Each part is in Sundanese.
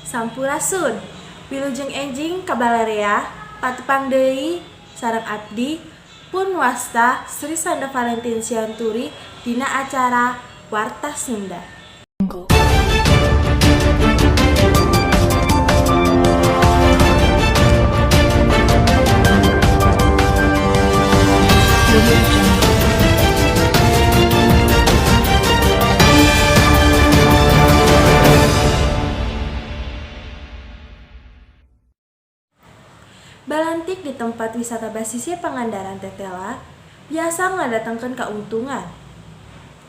Sampurasun, wilujeng enjing kabalarea, patepang deui sareng abdi pun wasta Sri Sanda Valentin Sianturi dina acara Warta Sunda. Balantik di tempat wisata basisir Pangandaran tetela biasa ngadatangkeun kauntungan.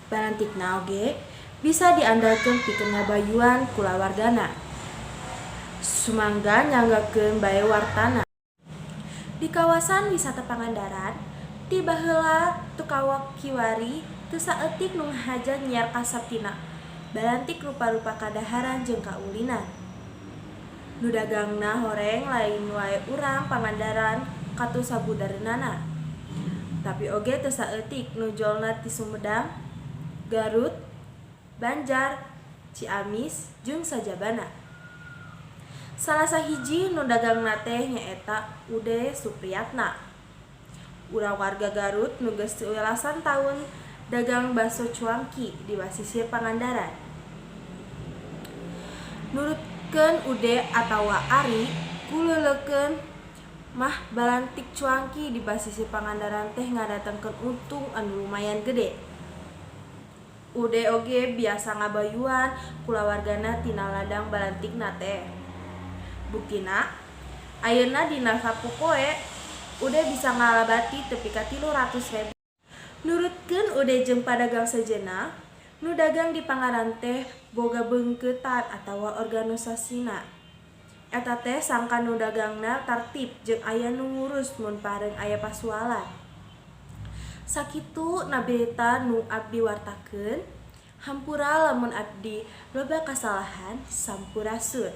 Balantikna oge bisa diandalkeun pikeun ngabayuan kulawargana. Sumangga nyanggakeun bae wartana. Di kawasan wisata Pangandaran, ti baheula tukawak kiwari teu saeutik nu ngahajat nyiar kasaptina balantik rupa-rupa kadaharan jeung kaulinan. Nu dagangna horeng lain wae urang Pangandaran katu sabudareunana. Tapi oge teu saeutik nu jolna ti Sumedang, Garut, Banjar, Ciamis jeung sajabana. Salah sahiji nu dagangna teh nyaeta Ude Supriyatna. Urang warga Garut nu geus 11 taun dagang baso cuangki di basisir Pangandaran. Nurutkeun Ude atawa Ari, kuleulekeun mah balantik cuangki di basisir Pangandaran teh ngadatangkeun untung anu lumayan gede. Ude oge biasa ngabayuan kulawargana tina ladang balantikna teh. Buktina, ayeuna dina sapopoe Ude bisa ngalabati tepi ka 300.000. Nurutkeun Ude jeung padagang sejenna, nu dagang di Pangandaran teh boga beungkeutan atawa organisasina. Eta teh sangka nu dagangna tartib jeung aya nu ngurus mun pareung aya pasualan. Sakitu na berita nu abdi wartakeun, hampura lamun abdi loba kasalahan, sampurasun.